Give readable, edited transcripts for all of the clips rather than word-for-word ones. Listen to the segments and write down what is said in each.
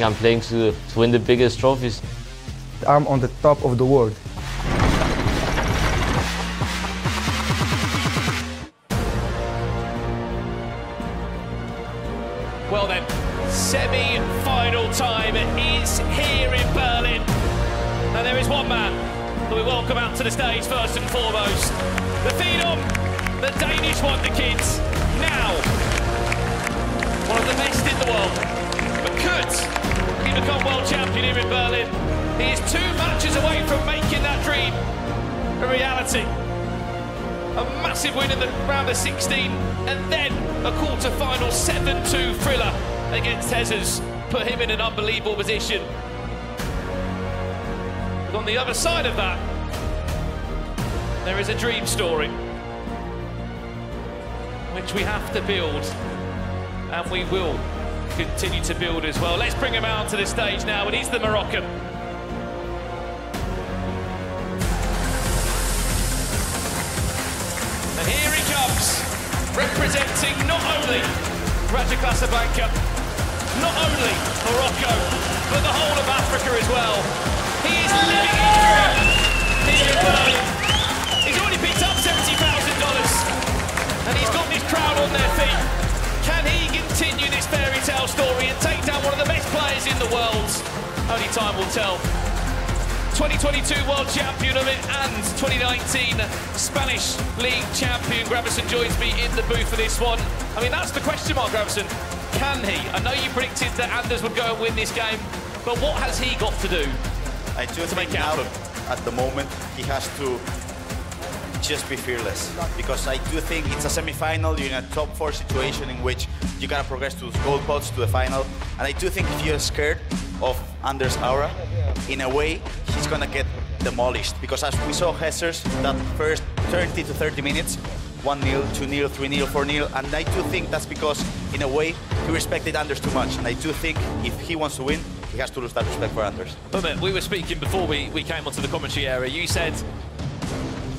I'm playing to win the biggest trophies. I'm on the top of the world. Well then, semi-final time is here in Berlin. And there is one man that we welcome out to the stage first and foremost. The Phenom, the Danish Wonder Kids, now one of the best in the world. But could he become world champion here in Berlin? He is 2 matches away from making that dream a reality. A massive win in the round of 16, and then a quarter-final 7-2 thriller against Tezers put him in an unbelievable position. But on the other side of that, there is a dream story, which we have to build, and we will continue to build as well. Let's bring him out to the stage now, and he's the Moroccan. And here he comes, representing not only Raja Casablanca, not only Morocco, but the whole of Africa as well. He is living his dream here in Berlin. He's already picked up $70,000, and he's got this crowd on their feet. Can he continue this fairy tale story and take down one of the best players in the world? Only time will tell. 2022 World Champion of it and 2019 Spanish League Champion. Gravison joins me in the booth for this one. I mean, that's the question mark, Gravison. Can he? I know you predicted that Anders would go and win this game, but what has he got to do to make it happen? At the moment, he has to just be fearless, because I do think it's a semi-final. You're in a top 4 situation in which you gotta progress to gold pots to the final, and I do think if you're scared of Anders' aura, in a way he's gonna get demolished, because as we saw Hessers that first 30 to 30 minutes, 1-0, 2-0, 3-0, 4-0, and I do think that's because in a way he respected Anders too much, and I do think if he wants to win, he has to lose that respect for Anders. But we were speaking before we came onto the commentary area. You said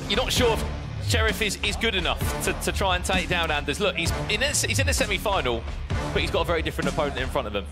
you're not sure if Xcharifx is good enough to try and take down Anders. Look, he's in a semi-final, but he's got a very different opponent in front of him.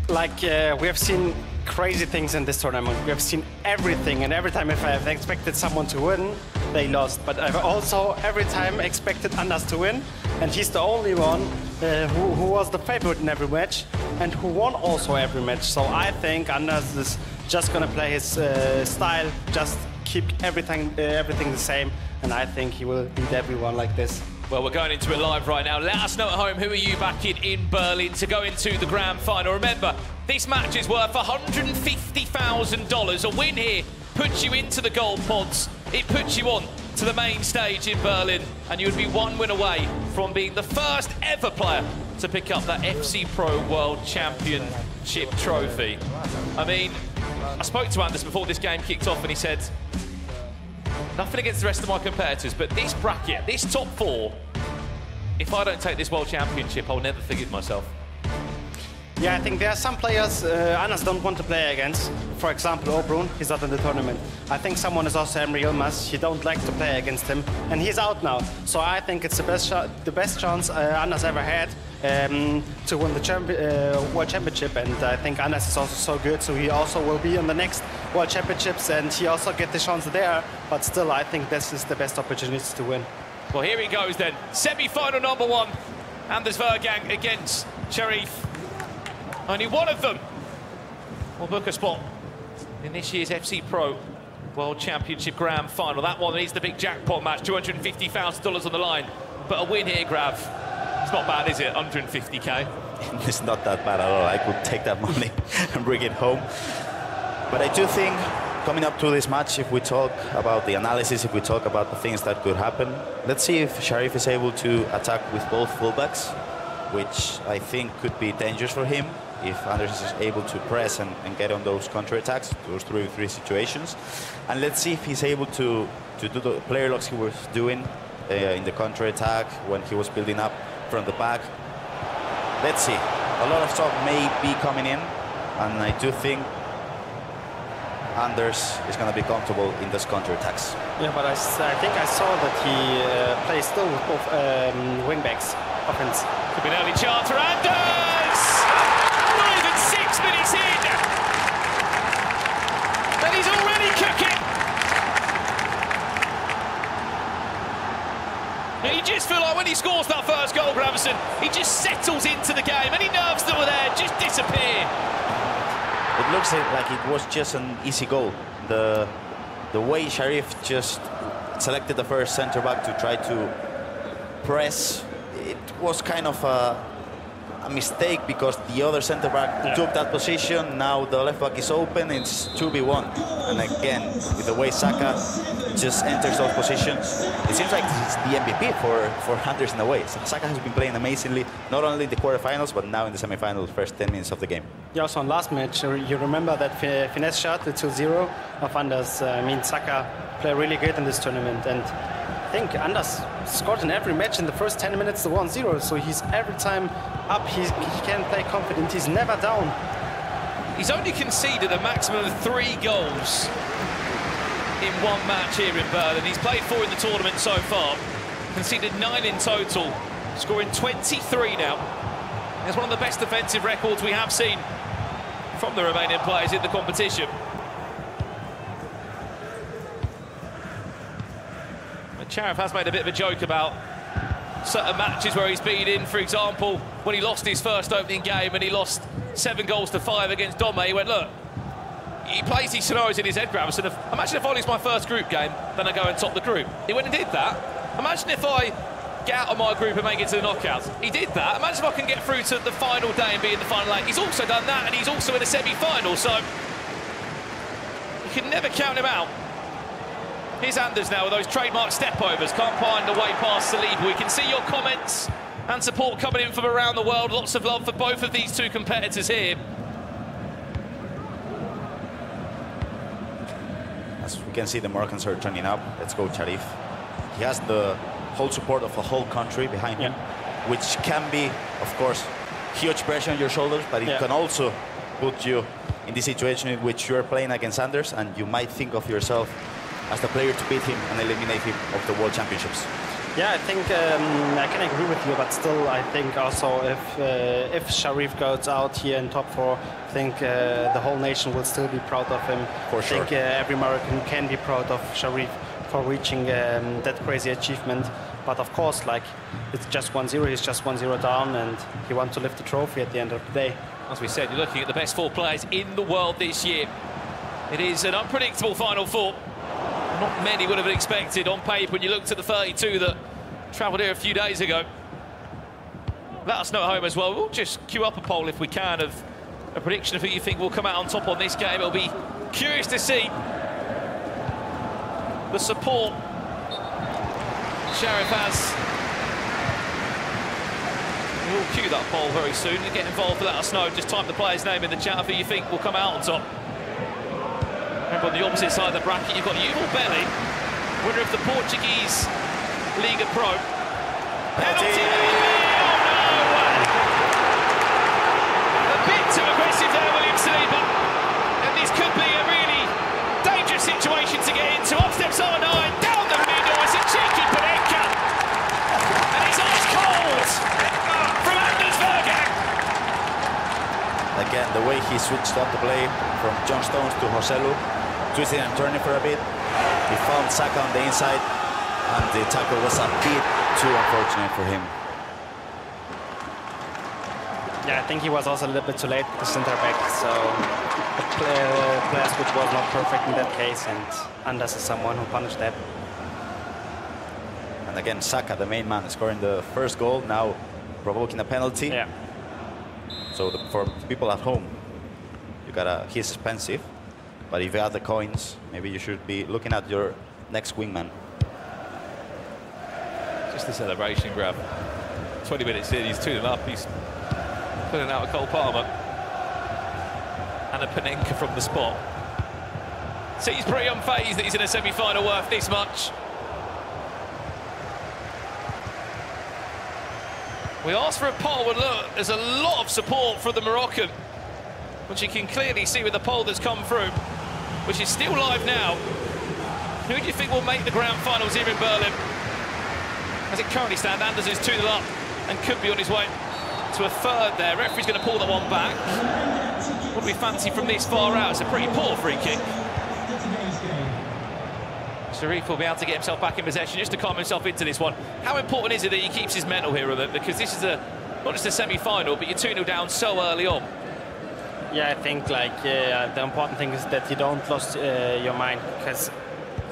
Like, we have seen crazy things in this tournament. We have seen everything, and every time if I have expected someone to win, they lost. But I've also every time expected Anders to win, and he's the only one who was the favorite in every match, and who won also every match. So I think Anders is just gonna play his style, just keep everything the same, and I think he will beat everyone like this. Well, we're going into it live right now. Let us know at home, who are you backing in Berlin to go into the grand final? Remember, this match is worth $150,000. A win here puts you into the gold pods. It puts you on to the main stage in Berlin, and you would be 1 win away from being the first ever player to pick up that FC Pro World Championship trophy. I mean, I spoke to Anders before this game kicked off, and he said, nothing against the rest of my competitors, but this bracket, this top 4, if I don't take this World Championship, I'll never forgive myself. Yeah, I think there are some players Anders don't want to play against. For example, Obrun, he's not in the tournament. I think someone is also Emre Yilmaz. He don't like to play against him, and he's out now. So I think it's the best chance Anders ever had to win the World Championship. And I think Anders is also so good, so he also will be in the next World Championships, and he also get the chance there. But still, I think this is the best opportunity to win. Well, here he goes then. Semi-final number 1, Anders Vejrgang against Xcharifx. Only one of them will book a spot in this year's FC Pro World Championship Grand Final. That one is the big jackpot match, $250,000 on the line. But a win here, Grav, it's not bad, is it? 150K. It's not that bad at all. I could take that money and bring it home. But I do think, coming up to this match, if we talk about the analysis, if we talk about the things that could happen, let's see if Xcharifx is able to attack with both fullbacks, which I think could be dangerous for him if Anders is able to press and get on those counter-attacks, those 3v3 situations. And let's see if he's able to do the player locks he was doing in the counter-attack when he was building up from the back. Let's see. A lot of stuff may be coming in, and I do think Anders is going to be comfortable in those counter-attacks. Yeah, but I think I saw that he plays still with both wing-backs offense. Could be an early chance for Anders! Not even 6 minutes it's in! And he's already cooking! And you just feel like when he scores that first goal, Gravison, he just settles into the game. Any nerves that were there just disappear. It looks like it was just an easy goal. The way Xcharif just selected the first centre-back to try to press, it was kind of a mistake because the other centre-back took that position. Now the left-back is open, it's 2v1. And again, with the way Saka just enters those positions, it seems like it's the MVP for Anders in a way. So Saka has been playing amazingly, not only in the quarterfinals, but now in the semi-finals, first 10 minutes of the game. Yeah, also on last match, you remember that finesse shot, the 2-0 of Anders. I mean, Saka played really good in this tournament, and I think Anders scored in every match in the first 10 minutes the 1-0, so he's every time up, he can play confident, he's never down. He's only conceded a maximum of 3 goals in one match here in Berlin. He's played 4 in the tournament so far, conceded 9 in total, scoring 23 now. It's one of the best defensive records we have seen from the Romanian players in the competition. Xcharif has made a bit of a joke about certain matches where he's been in. For example, when he lost his first opening game and he lost 7 goals to 5 against Dome, he went, look, he plays these scenarios in his head, Gravis, and imagine if I lose my first group game, then I go and top the group. He went and did that. Imagine if I get out of my group and make it to the knockouts. He did that. Imagine if I can get through to the final day and be in the final 8. He's also done that, and he's also in a semi-final, so you can never count him out. Here's Anders now with those trademark step-overs. Can't find a way past Saliba. We can see your comments and support coming in from around the world. Lots of love for both of these two competitors here. As we can see, the Moroccans are turning up. Let's go, Xcharif. He has the whole support of the whole country behind him, which can be, of course, huge pressure on your shoulders, but it can also put you in the situation in which you're playing against Anders, and you might think of yourself as the player to beat him and eliminate him of the World Championships. Yeah, I think I can agree with you, but still, I think also if Xcharif goes out here in top 4, I think the whole nation will still be proud of him. For sure. I think every Moroccan can be proud of Xcharif for reaching that crazy achievement. But of course, like, it's just 1-0, he's just 1-0 down, and he wants to lift the trophy at the end of the day. As we said, you're looking at the best 4 players in the world this year. It is an unpredictable Final 4. Not many would have expected on paper when you looked at the 32 that travelled here a few days ago. Let us know at home as well. We'll just queue up a poll if we can of a prediction of who you think will come out on top on this game. It'll be curious to see the support Xcharif has. We'll queue that poll very soon. Get involved, let us know. Just type the player's name in the chat of who you think will come out on top. Remember, on the opposite side of the bracket, you've got Yuval Belli, winner of the Portuguese Liga Pro. Penalty, maybe! Oh, no! A bit too aggressive there, William Saliba. And this could be a really dangerous situation to get into. Up steps R9, down the middle. It's a cheeky Panenka. And it's ice cold from Anders Vejrgang. Again, the way he switched up the play from John Stones to Joselu, twisting and turning for a bit. He found Saka on the inside, and the tackle was a bit too unfortunate for him. Yeah, I think he was also a little bit too late with the centre back, so the player switch was not perfect in that case, and Anders is someone who punished that. And again, Saka, the main man, scoring the first goal, now provoking a penalty. Yeah. So for the people at home, he's expensive, but if you have the coins, maybe you should be looking at your next wingman. Just a celebration grab. 20 minutes in, he's 2-0 up. He's putting out a Cole Palmer and a Panenka from the spot. So he's pretty unfazed that he's in a semi-final worth this much. We asked for a poll, and look, there's a lot of support for the Moroccan, which you can clearly see with the poll that's come through, which is still live now. Who do you think will make the grand finals here in Berlin? As it currently stands, Anders is 2-0 up and could be on his way to a third there. Referee's going to pull that one back. What do we fancy from this far out? It's a pretty poor free kick. Xcharifx will be able to get himself back in possession just to calm himself into this one. How important is it that he keeps his mental here, Robert? Because this is not just a semi-final, but you're 2-0 down so early on. Yeah, I think like the important thing is that you don't lose your mind, because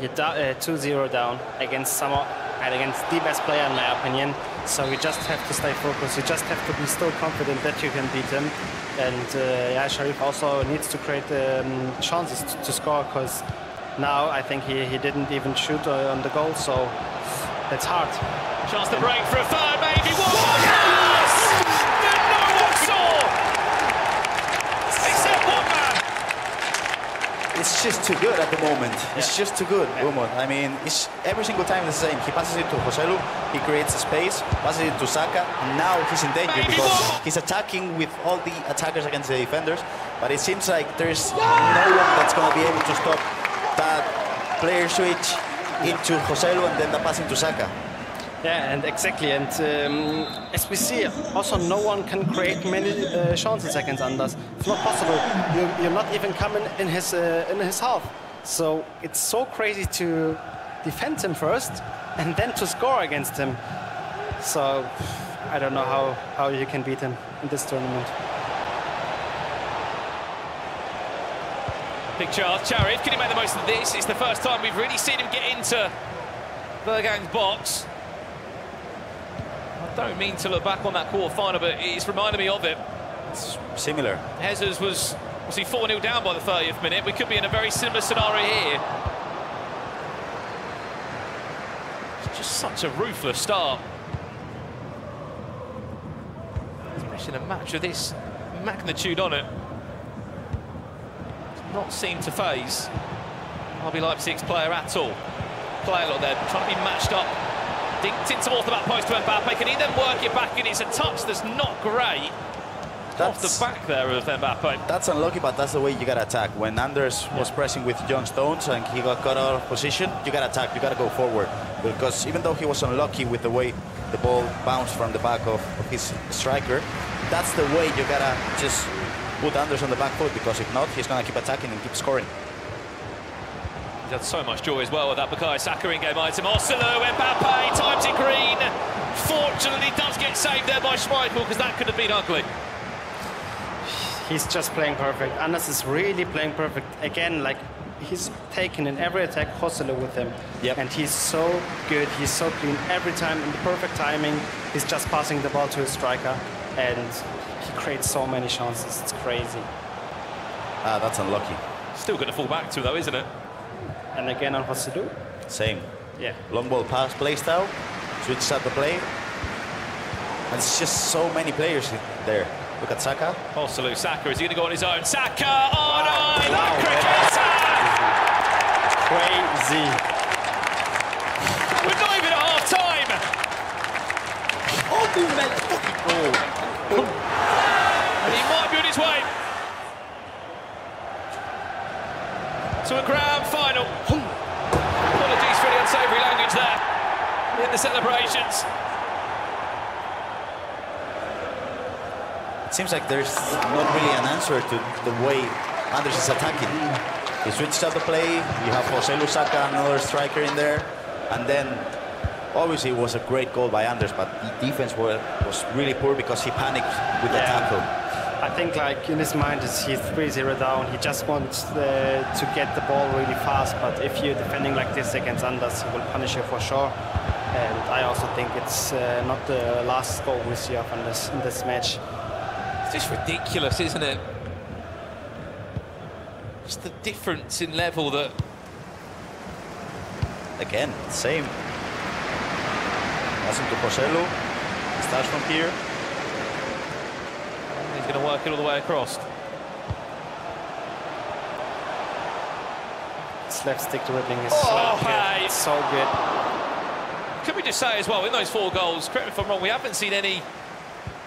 you're 2-0 down against against the best player in my opinion. So you just have to stay focused. You just have to be still confident that you can beat him. And yeah, Xcharifx also needs to create chances to score, because now I think he didn't even shoot on the goal, so it's hard. Chance to break for a third, maybe one more pass that no one saw, except one man. It's just too good at the moment. It's just too good, Umut. I mean, it's every single time the same. He passes it to Joselu, he creates a space, passes it to Saka, and now he's in danger because he's attacking with all the attackers against the defenders, but it seems like there's no one that's going to be able to stop that player switch into Joselu and then the passing to Saka. Yeah, and exactly, and as we see, also no one can create many chances against Anders. It's not possible. You're not even coming in his half. So it's so crazy to defend him first and then to score against him. So I don't know how you can beat him in this tournament. Big chance, Xcharifx, can he make the most of this? It's the first time we've really seen him get into Vejrgang's box. I don't mean to look back on that quarter-final, but it's reminded me of it. It's similar. Jesus was 4-0 down by the 30th minute. We could be in a very similar scenario here. It's just such a ruthless start. Especially in a match of this magnitude on it. Does not seem to faze RB Leipzig's player at all. Play a lot there, trying to be matched up. Dinked in towards the back post to Mbappe. Can he then work it back in? It's a touch that's not great. Off the back there of Mbappe. That's unlucky, but that's the way you got to attack. When Anders was pressing with John Stones and he got caught out of position, you got to attack, you got to go forward. Because even though he was unlucky with the way the ball bounced from the back of his striker, that's the way you got to just put Anders on the back foot, because if not, he's going to keep attacking and keep scoring. He's had so much joy as well with that Bukayo Saka in-game item. Joselu, Mbappe, times it green. Fortunately, does get saved there by Schmeichel, because that could have been ugly. He's just playing perfect. Anders is really playing perfect. Again, like, he's taken in every attack Joselu with him. Yep. And he's so good, he's so clean. Every time, in the perfect timing, he's just passing the ball to his striker. And he creates so many chances, it's crazy. Ah, that's unlucky. Still going to fall back to, though, isn't it? And again on Joselu. Same. Yeah. Long ball pass play style, switches up the play. And it's just so many players there. Look at Saka. Joselu, Saka, is he going to go on his own? Saka on island cricketer! Crazy. We're not even at half-time! And he might be on his way to a grand final. Apologies for the unsavoury language there in the celebrations. It seems like there's not really an answer to the way Anders is attacking. He switched up the play, you have Joselu, Saka, another striker in there, and then obviously it was a great goal by Anders, but the defense was really poor because he panicked with the tackle. I think, like, in his mind, he's 3-0 down. He just wants to get the ball really fast. But if you're defending like this against Anders, he will punish you for sure. And I also think it's not the last goal we see of Anders in this match. It's just ridiculous, isn't it? Just the difference in level that... Again, same. Passing to Joselu. Starts from here. He's going to work it all the way across. His left stick dribbling is so good. Can we just say as well, in those 4 goals, correct me if I'm wrong, we haven't seen any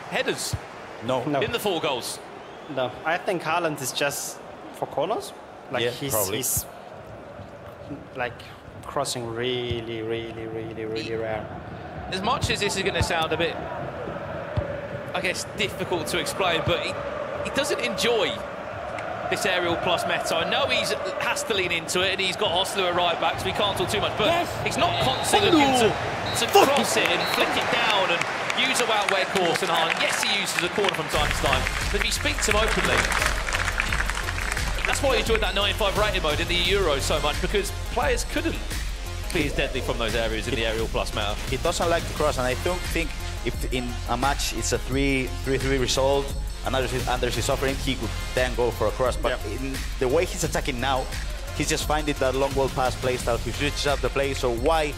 headers in the 4 goals. No, I think Haaland is just for corners. Like, yeah, he's like crossing really rare. As much as this is going to sound a bit, I guess, difficult to explain, but he doesn't enjoy this aerial plus meta. I know he has to lean into it, and he's got Oslo at right back, so we can't talk too much, but he's not constantly looking to cross it and flick it down and use a out-way course and Haaland. Yes, he uses a corner from time to time, but if he speaks to him openly, that's why I enjoyed that 95 rated mode in the Euros so much, because players couldn't be as deadly from those areas in the aerial plus meta. He doesn't like to cross, and I don't think if in a match it's a 3-3 result, and Anders is suffering, he could then go for a cross. But in the way he's attacking now, he's just finding that long ball pass play style. He switches up the play, so why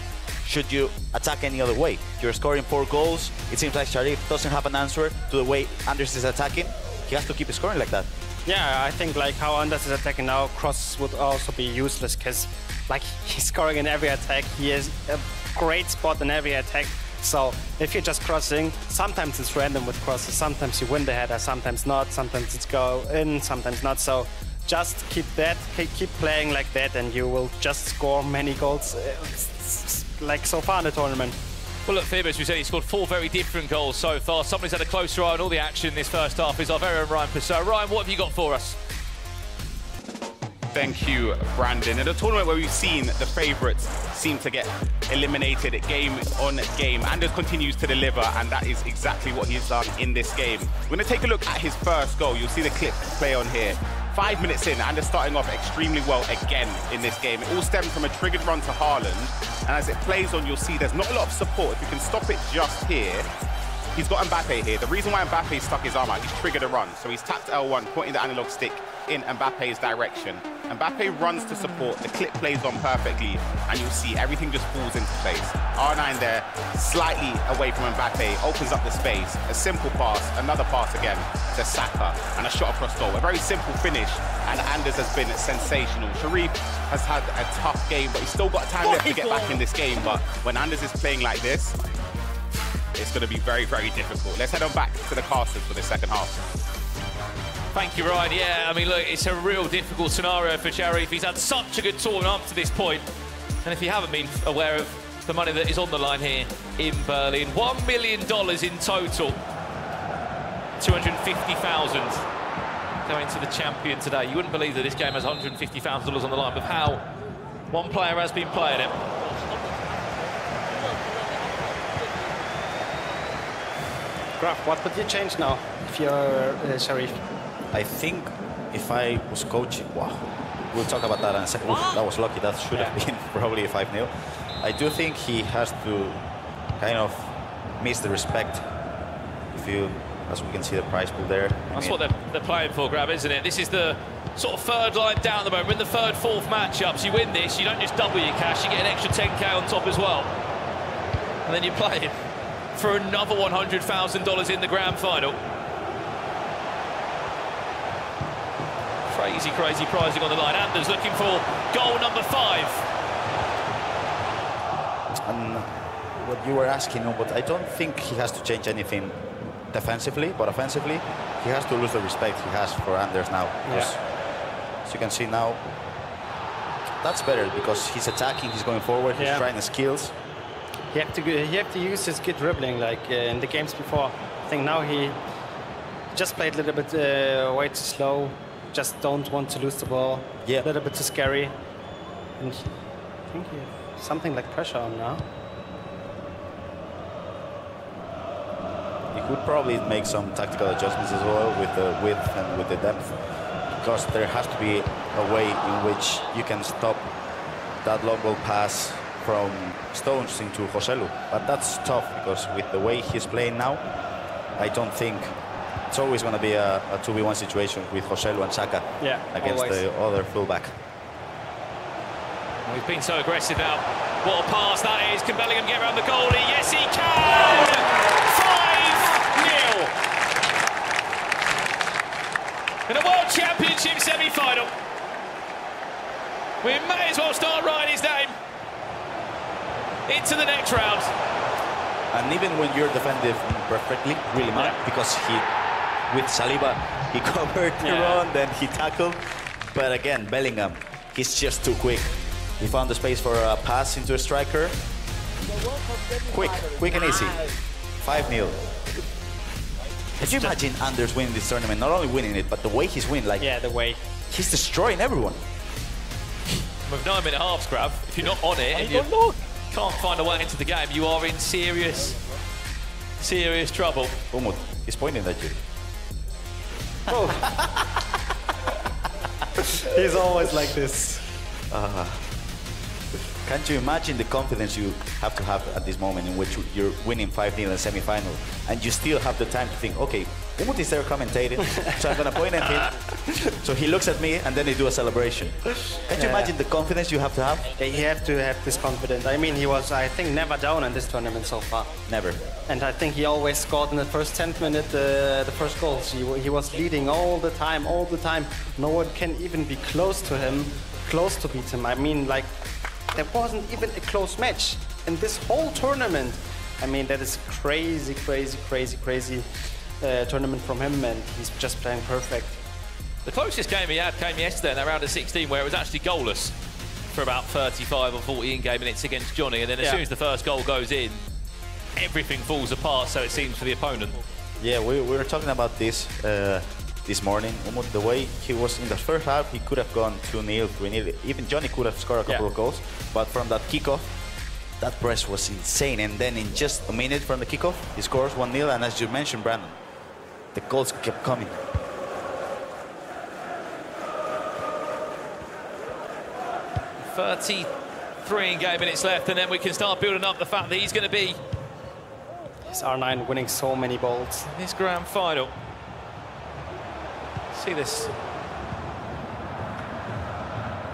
should you attack any other way? You're scoring 4 goals. It seems like Xcharif doesn't have an answer to the way Anders is attacking. He has to keep scoring like that. Yeah, I think like how Anders is attacking now, cross would also be useless because like he's scoring in every attack. He has a great spot in every attack. So if you're just crossing, sometimes it's random with crosses. Sometimes you win the header, sometimes not. Sometimes it's go in, sometimes not. So just keep playing like that, and you will just score many goals, like so far in the tournament. Well, look, Fib, as we said, he scored 4 very different goals so far. Somebody's had a closer eye on all the action this first half is our very own Ryan Purcell. Ryan, what have you got for us? Thank you, Brandon. In a tournament where we've seen the favourites seem to get eliminated game on game, Anders continues to deliver, and that is exactly what he's done in this game. We're going to take a look at his first goal. You'll see the clip play on here. 5 minutes in, Anders starting off extremely well again in this game. It all stemmed from a triggered run to Haaland, and as it plays on, you'll see there's not a lot of support. If you can stop it just here, he's got Mbappe here. The reason why Mbappe stuck his arm out, he's triggered a run. So he's tapped L1, pointing the analog stick in Mbappe's direction. Mbappe runs to support, the clip plays on perfectly, and you'll see everything just falls into place. R9 there, slightly away from Mbappe, opens up the space, a simple pass, another pass again to Saka, and a shot across goal. A very simple finish, and Anders has been sensational. Xcharif has had a tough game, but he's still got time left to get back in this game. But when Anders is playing like this, it's going to be very, very difficult. Let's head on back to the casters for the second half. Thank you, Ryan. Yeah, I mean, look, it's a real difficult scenario for Xcharif. He's had such a good tournament up to this point. And if you haven't been aware of the money that is on the line here in Berlin, $1 million in total, 250,000 going to the champion today. You wouldn't believe that this game has $150,000 on the line, but how one player has been playing it. Graf, what would you change now if you're Xcharif? I think if I was coaching, wow, we'll talk about that in a second. Oof, that was lucky. That should have been probably a 5-0. I do think he has to kind of miss the respect. If you, as we can see the prize pool there. That's what they're playing for, Grab, isn't it? This is the sort of third line down at the moment. We're in the third, fourth matchups. You win this, you don't just double your cash, you get an extra 10k on top as well. And then you're playing for another $100,000 in the grand final. Crazy, crazy prizing on the line. Anders looking for goal number 5. And what you were asking, but I don't think he has to change anything defensively, but offensively, he has to lose the respect he has for Anders now. Because, as you can see now, that's better because he's attacking, he's going forward, he's trying the skills. He have to use his good dribbling like in the games before. I think now he just played a little bit way too slow. Just don't want to lose the ball. A little bit too scary. And I think he has something like pressure on now. He could probably make some tactical adjustments as well with the width and with the depth, because there has to be a way in which you can stop that long ball pass from Stones into Joselu. But that's tough because with the way he's playing now, I don't think it's always going to be a 2v1 situation with Joselu and Saka against the other fullback. We've been so aggressive now. What a pass that is. Can Bellingham get around the goalie? Yes, he can! 5-0! In a World Championship semi-final. We may as well start writing his name into the next round. And even when you're defending perfectly, really mad, because with Saliba, he covered the run, then he tackled. But again, Bellingham, he's just too quick. He found the space for a pass into a striker. Quick and easy. 5-0. Can you imagine Anders winning this tournament? Not only winning it, but the way he's winning. Like, the way. he's destroying everyone. With 9-minute halves, Grav, if you're not on it and you can't find a way into the game, you are in serious trouble. Umut, he's pointing at you. Oh. He's always like this. Can't you imagine the confidence you have to have at this moment in which you're winning 5-0 in the semi-final and you still have the time to think, okay, Umut is there commentating, so I'm gonna point at him. So he looks at me and then they do a celebration. Can't you imagine the confidence you have to have? You have to have this confidence. I mean, he was, I think, never down in this tournament so far. Never. And I think he always scored in the first 10th minute the first goals. He was leading all the time. No one can even be close to him, close to beat him. I mean, like, there wasn't even a close match in this whole tournament. I mean, that is crazy tournament from him, and he's just playing perfect. The closest game he had came yesterday in that round of 16, where it was actually goalless for about 35 or 40 in-game minutes against Johnny, and then as soon as the first goal goes in, everything falls apart, so it seems, for the opponent. Yeah, we were talking about this this morning. The way he was in the first half, he could have gone 2-0, 3-0. Even Johnny could have scored a couple of goals, but from that kickoff, that press was insane. And then in just a minute from the kickoff, he scores 1-0. And as you mentioned, Brandon, the goals kept coming. $33 in-game minutes left, and then we can start building up the fact that he's going to be His R9 winning so many balls. This grand final. See this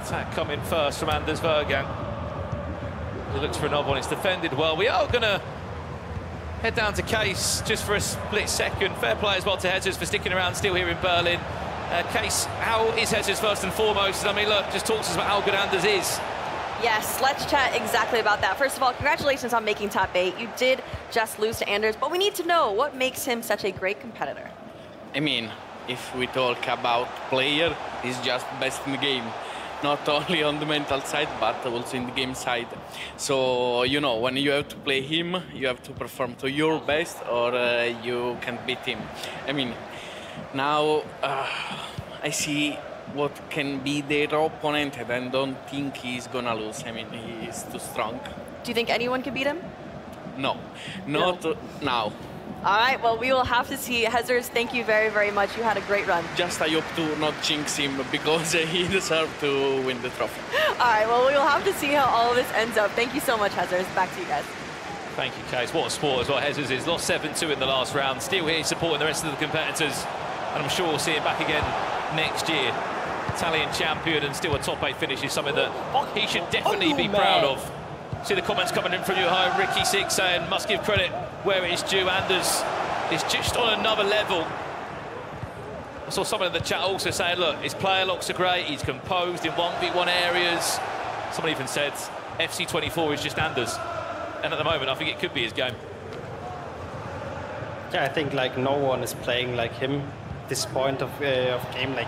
attack coming first from Anders Vejrgang. He looks for another one. It's defended well. We are going to head down to Case just for a split second. Fair play as well to Jesus for sticking around still here in Berlin. Case, how is Jesus first and foremost? I mean, look, just talk to us about how good Anders is. Yes, let's chat exactly about that. First of all, congratulations on making top 8. You did just lose to Anders, but we need to know what makes him such a great competitor. I mean, if we talk about player, he's just best in the game. Not only on the mental side, but also in the game side. So, you know, when you have to play him, you have to perform to your best or you can't beat him. I mean, now I see what can be their opponent, and I don't think he's gonna lose. I mean, he's too strong. Do you think anyone can beat him? No, not now. All right, well, we will have to see. Jesus, thank you very, very much. You had a great run. Just I hope to not jinx him, because he deserves to win the trophy. All right, well, we will have to see how all of this ends up. Thank you so much, Jesus. Back to you guys. Thank you, Case. What a sport as well. Jesus is lost 7-2 in the last round. Still here supporting the rest of the competitors. And I'm sure we'll see him back again next year. Italian champion and still a top 8 finish is something that he should definitely be proud of. See the comments coming in from you at home. Ricky Six saying, must give credit where it is due. Anders is just on another level. I saw someone in the chat also saying, look, his player locks are great. He's composed in 1v1 areas. Someone even said, FC24 is just Anders. And at the moment, I think it could be his game. Yeah, I think like no one is playing like him. This point of game, like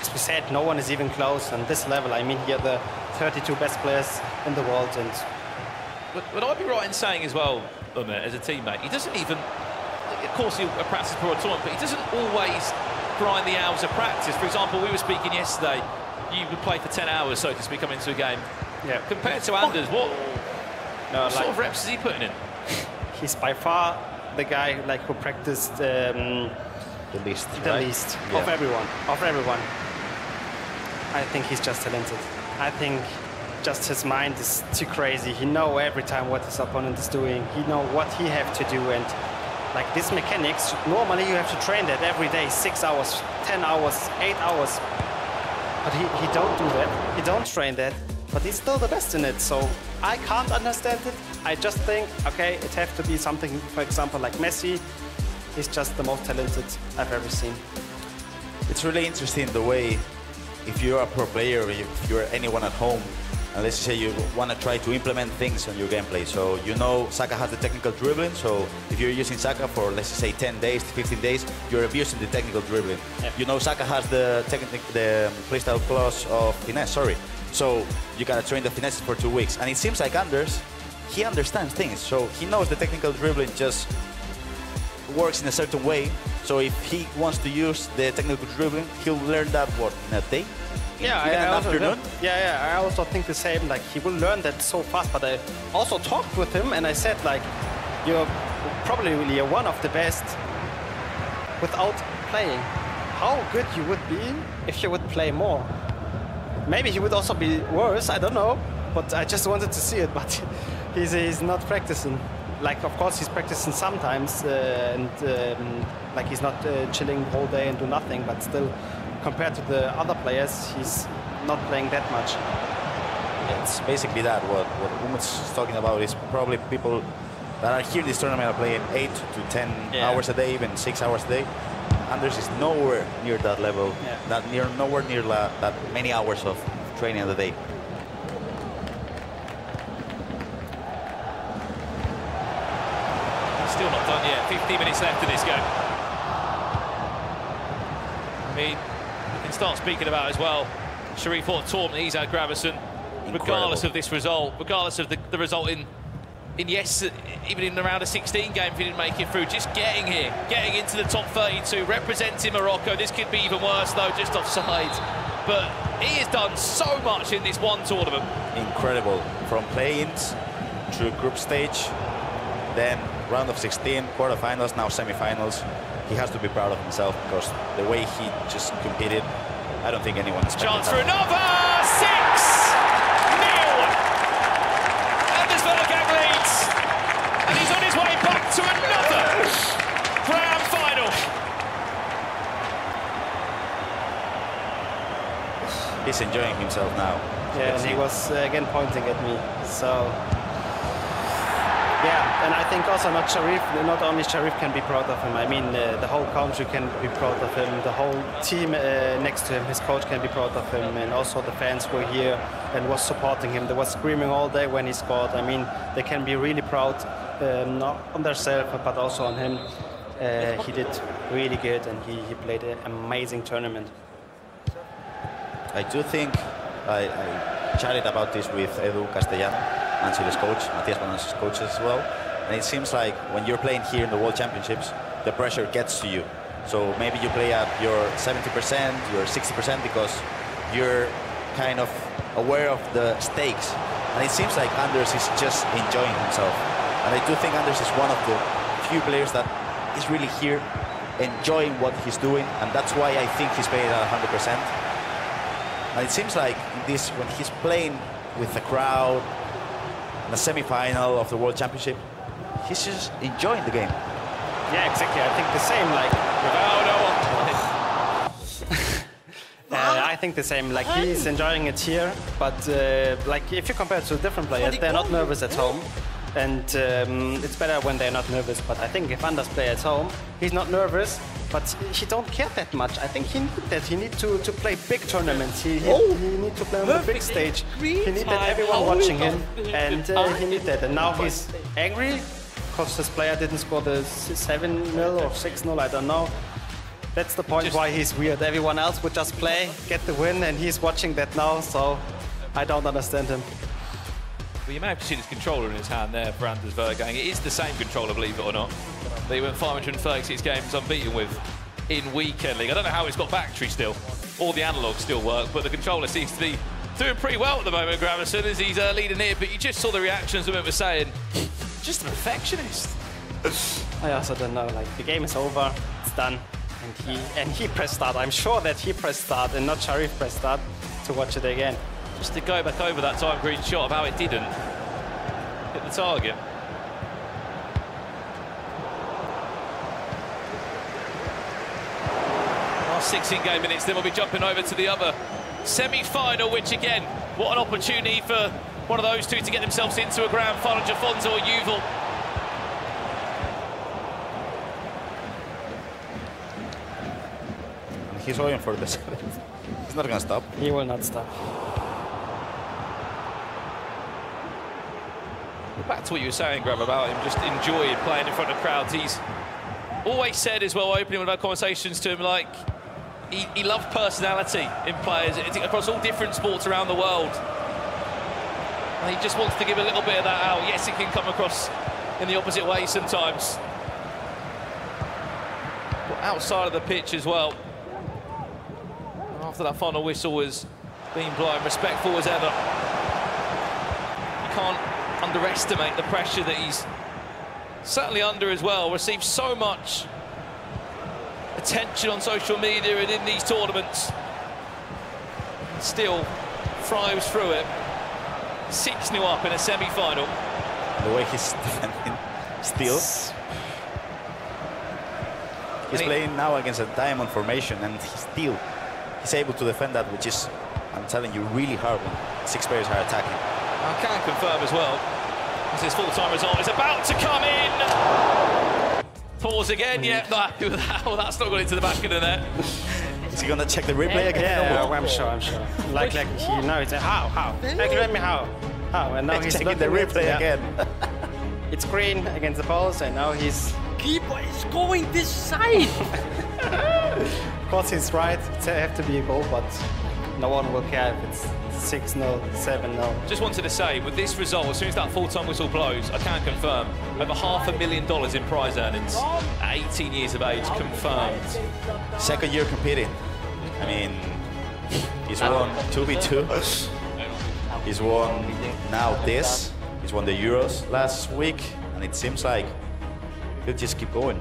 as we said, no one is even close on this level. I mean, here the 32 best players in the world, and would I be right in saying as well, as a teammate, he doesn't even, of course he practices for a tournament, but he doesn't always grind the hours of practice. For example, we were speaking yesterday, you would play for 10 hours, so to speak, come into a game. Yeah. Compared to Anders, what sort of reps is he putting in? He's by far the guy like who practiced the least of everyone. I think he's just talented. I think just his mind is too crazy. He knows every time what his opponent is doing. He knows what he have to do, and like this mechanics, normally you have to train that every day, 6 hours, 10 hours, 8 hours. But he don't do that. He don't train that. But he's still the best in it. So I can't understand it. I just think, okay, it has to be something, for example, like Messi. He's just the most talented I've ever seen. It's really interesting the way, if you're a pro player, if you're anyone at home, and let's say you want to try to implement things on your gameplay. So you know Saka has the technical dribbling, so if you're using Saka for, let's say, 10 days to 15 days, you're abusing the technical dribbling. Yeah. You know Saka has the playstyle clause of finesse, so you gotta train the finesse for 2 weeks. And it seems like Anders, he understands things, so he knows the technical dribbling just works in a certain way. So if he wants to use the technical dribbling, he'll learn that in a day. Yeah, in an afternoon. I also think the same. Like he will learn that so fast. But I also talked with him and I said like, you're probably really one of the best without playing. How good you would be if you would play more. Maybe he would also be worse. I don't know. But I just wanted to see it. But he's not practicing. Like of course he's practicing sometimes, like he's not chilling the whole day and do nothing. But still, compared to the other players, he's not playing that much. It's basically that. What Umut's talking about is probably people that are here in this tournament are playing 8 to 10 hours a day, even 6 hours a day. Anders is nowhere near that level, nowhere near that many hours of training a day. Still not done yet. 15 minutes left in this game. I mean, we can start speaking about as well. Xcharif Torm, Iza Gravison, regardless of this result, regardless of the result in yes, even in the round of 16 game, if he didn't make it through, just getting here, getting into the top 32, representing Morocco. This could be even worse though, just offside. But he has done so much in this one tournament. Incredible. From play-ins to group stage, then round of 16, quarterfinals, now semi-finals. He has to be proud of himself because the way he just competed, I don't think anyone expected that. Chance for another! 6-0! Anders Vejrgang leads, and he's on his way back to another grand final. He's enjoying himself now. Yeah, and he was again pointing at me. So yeah, and I think also not only Xcharif can be proud of him. I mean, the whole country can be proud of him. The whole team next to him, his coach can be proud of him, and also the fans were here and was supporting him. They were screaming all day when he scored. I mean, they can be really proud, not on themselves, but also on him. He did really good, and he played an amazing tournament. I do think I chatted about this with Edu Castellano, Ancelo's coach, Matias Bonas's coach as well. And it seems like when you're playing here in the World Championships, the pressure gets to you. So maybe you play at your 70%, your 60% because you're kind of aware of the stakes. And it seems like Anders is just enjoying himself. And I do think Anders is one of the few players that is really here enjoying what he's doing. And that's why I think he's playing at 100%. And it seems like this, when he's playing with the crowd, in the semi-final of the World Championship, he's just enjoying the game. Yeah, exactly. I think the same. Like, I think the same. Like he's enjoying it here, but like if you compare to different players, they're not nervous at home, and it's better when they're not nervous. But I think if Anders plays at home, he's not nervous, but he don't care that much. I think he need that. He need to play big tournaments. He need to play on the big stage. He need that everyone watching him, and he need that. And now he's angry because this player didn't score the 7-0 or 6-0. I don't know. That's the point why he's weird. Everyone else would just play, get the win, and he's watching that now. So I don't understand him. Well, you may have seen his controller in his hand there for Anders Vejrgang. It is the same controller, believe it or not, that he went 536 games unbeaten with in Weekend League. I don't know how he's got battery still. All the analogs still work, but the controller seems to be doing pretty well at the moment, Gravison, as he's leading here. But you just saw the reactions of him was saying, just a perfectionist. I also don't know. Like the game is over, it's done, and he pressed start. I'm sure that he pressed start and not Xcharif pressed start to watch it again. Just to go back over that time green shot of how it didn't hit the target. Last 16 game minutes, then we'll be jumping over to the other semi-final, which again, what an opportunity for one of those two to get themselves into a grand final, Jafonzo or Yuval. He's going for the 7th. He's not going to stop. He will not stop. Back to what you were saying, Graham, about him just enjoying playing in front of crowds. He's always said as well, opening with our conversations to him, like, he loves personality in players across all different sports around the world. And he just wants to give a little bit of that out. Yes, it can come across in the opposite way sometimes. outside of the pitch as well. After that final whistle was being blown, respectful as ever. You can't underestimate the pressure that he's certainly under as well. Receives so much attention on social media and in these tournaments. Still thrives through it. 6-0 up in a semi-final. The way he's defending still. He's playing now against a diamond formation, and he's able to defend that, which is, I'm telling you, really hard when 6 players are attacking. I can confirm as well, as his full-time result is about to come in. Pause again, yeah, well, that's not gone into the back of the net. Is he gonna check the replay again? Yeah, I'm sure. Like he knows how? Let me how? And now he's checking the replay again. It's green against the balls, and now he's... Keeper is going this side. Of course he's right, it have to be a goal, but no one will care if it's 6-0, 7-0. Just wanted to say, with this result, as soon as that full-time whistle blows, I can confirm over $500,000 in prize earnings at 18 years of age, confirmed. Second year competing. I mean, he's won 2v2. He's won now this. He's won the Euros last week, and it seems like he'll just keep going.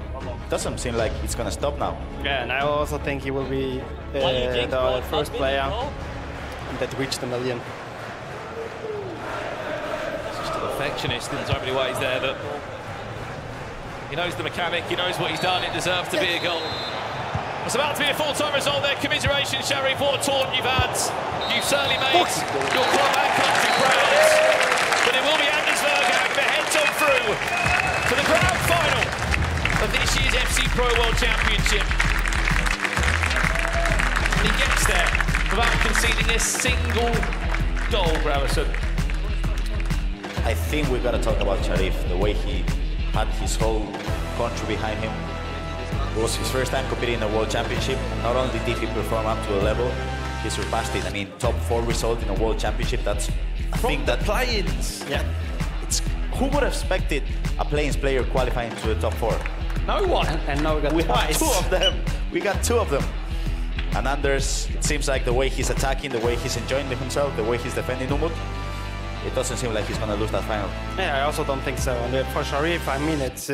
Doesn't seem like it's gonna stop now. Yeah, and I also think he will be the first player that reached the million. Just a perfectionist in so many ways there, that he knows the mechanic, he knows what he's done, it deserves to be a goal. It's about to be a full-time result there. Commiserations, Sharif, what a tournament you've had. You've certainly made your club and country proud. But it will be Anders Vejrgang that heads on through to the grand final of this year's FC Pro World Championship. And he gets there without conceding a single goal, Gravison. I think we've got to talk about Xcharifx, the way he had his whole country behind him. It was his first time competing in a World Championship. Not only did he perform up to a level, he surpassed it. I mean, top 4 result in a World Championship, that's a thing that... play-ins. Yeah. Who would have expected a play-ins player qualifying to the top 4? No one. And now we got have 2 of them. We got 2 of them. And Anders, it seems like the way he's attacking, the way he's enjoying himself, the way he's defending Umut, it doesn't seem like he's going to lose that final. Yeah, I also don't think so. And for Xcharifx, I mean, it's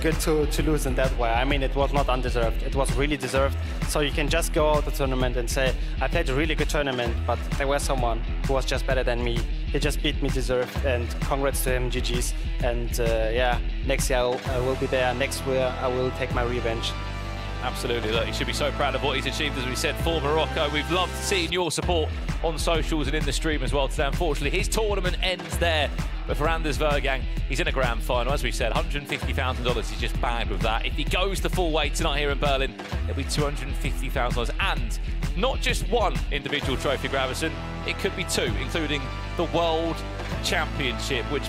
good to lose in that way. I mean, it was not undeserved. It was really deserved. So you can just go out the tournament and say, I played a really good tournament, but there was someone who was just better than me. He just beat me deserved, and congrats to him, GG's. And yeah, next year I will be there. Next year I will take my revenge. Absolutely, look, he should be so proud of what he's achieved, as we said, for Morocco. We've loved seeing your support on socials and in the stream as well today. Unfortunately, his tournament ends there. But for Anders Vejrgang, he's in a grand final. As we said, $150,000 he's just bagged with that. If he goes the full way tonight here in Berlin, it'll be $250,000. And not just one individual trophy, Gravison. It could be 2, including the World Championship, which